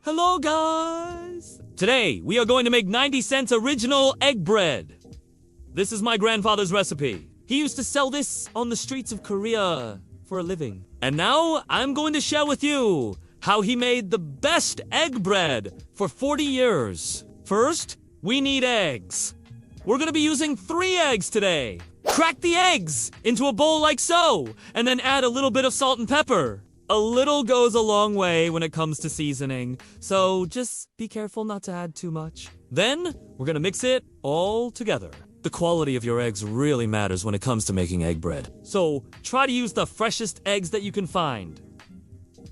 Hello guys! Today, we are going to make 90-cent original egg bread. This is my grandfather's recipe. He used to sell this on the streets of Korea for a living. And now, I'm going to share with you how he made the best egg bread for 40 years. First, we need eggs. We're gonna be using 3 eggs today. Crack the eggs into a bowl like so, and then add a little bit of salt and pepper. A little goes a long way when it comes to seasoning, so just be careful not to add too much. Then, we're gonna mix it all together. The quality of your eggs really matters when it comes to making egg bread, so try to use the freshest eggs that you can find.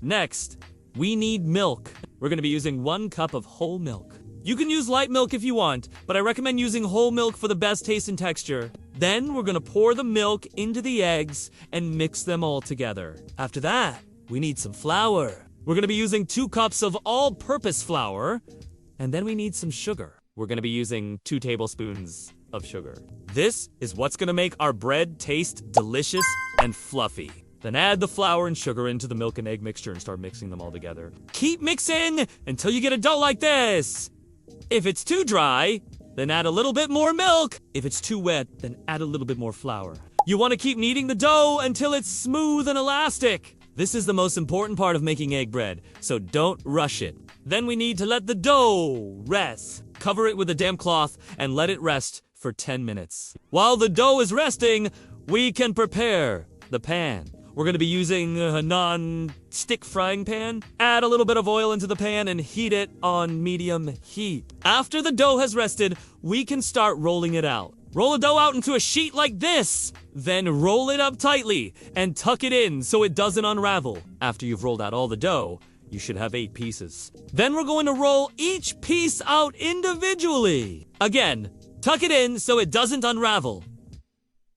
Next, we need milk. We're gonna be using 1 cup of whole milk. You can use light milk if you want, but I recommend using whole milk for the best taste and texture. Then we're gonna pour the milk into the eggs and mix them all together. After that, we need some flour. We're gonna be using 2 cups of all-purpose flour, and then we need some sugar. We're gonna be using 2 tablespoons of sugar. This is what's gonna make our bread taste delicious and fluffy. Then add the flour and sugar into the milk and egg mixture and start mixing them all together. Keep mixing until you get a dough like this. If it's too dry, then add a little bit more milk. If it's too wet, then add a little bit more flour. You want to keep kneading the dough until it's smooth and elastic. This is the most important part of making egg bread, so don't rush it. Then we need to let the dough rest. Cover it with a damp cloth and let it rest for 10 minutes. While the dough is resting, we can prepare the pan. We're going to be using a non-stick frying pan. Add a little bit of oil into the pan and heat it on medium heat. After the dough has rested, we can start rolling it out. Roll the dough out into a sheet like this. Then roll it up tightly and tuck it in so it doesn't unravel. After you've rolled out all the dough, you should have 8 pieces. Then we're going to roll each piece out individually. Again, tuck it in so it doesn't unravel.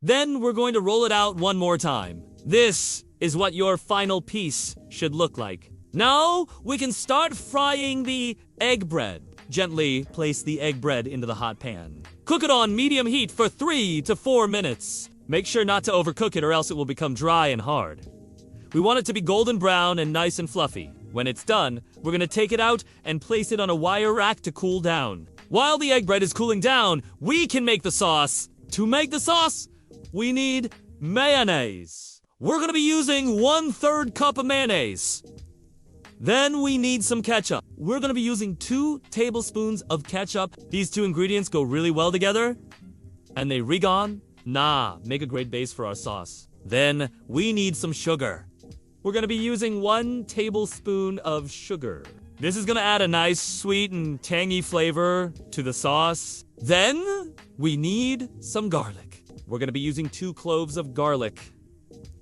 Then we're going to roll it out one more time. This is what your final piece should look like. Now, we can start frying the egg bread. Gently place the egg bread into the hot pan. Cook it on medium heat for 3 to 4 minutes. Make sure not to overcook it or else it will become dry and hard. We want it to be golden brown and nice and fluffy. When it's done, we're going to take it out and place it on a wire rack to cool down. While the egg bread is cooling down, we can make the sauce. To make the sauce, we need mayonnaise. We're going to be using 1/3 cup of mayonnaise. Then we need some ketchup. We're going to be using 2 tablespoons of ketchup. These 2 ingredients go really well together. And they make a great base for our sauce. Then we need some sugar. We're going to be using 1 tablespoon of sugar. This is going to add a nice sweet and tangy flavor to the sauce. Then we need some garlic. We're going to be using 2 cloves of garlic.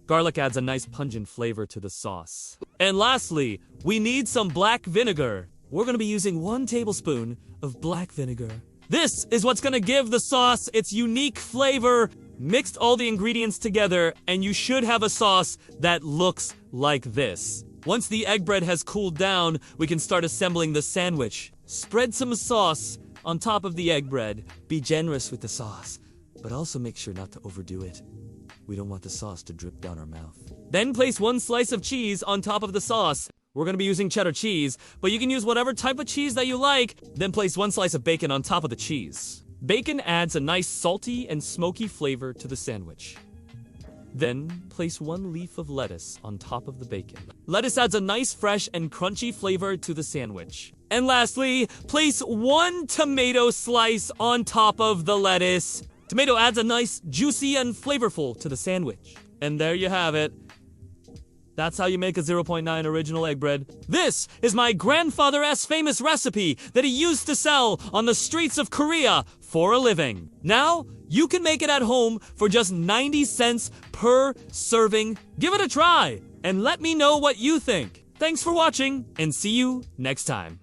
Garlic adds a nice pungent flavor to the sauce. And lastly, we need some black vinegar. We're going to be using 1 tablespoon of black vinegar. This is what's going to give the sauce its unique flavor. Mix all the ingredients together and you should have a sauce that looks like this. Once the egg bread has cooled down, we can start assembling the sandwich. Spread some sauce on top of the egg bread. Be generous with the sauce, but also make sure not to overdo it. We don't want the sauce to drip down our mouth. Then place 1 slice of cheese on top of the sauce. We're going to be using cheddar cheese, but you can use whatever type of cheese that you like. Then place 1 slice of bacon on top of the cheese. Bacon adds a nice salty and smoky flavor to the sandwich. Then place 1 leaf of lettuce on top of the bacon. Lettuce adds a nice fresh and crunchy flavor to the sandwich. And lastly, place 1 tomato slice on top of the lettuce. Tomato adds a nice, juicy, and flavorful to the sandwich. And there you have it. That's how you make a 0.9 original egg bread. This is my grandfather's famous recipe that he used to sell on the streets of Korea for a living. Now, you can make it at home for just 90 cents per serving. Give it a try, and let me know what you think. Thanks for watching, and see you next time.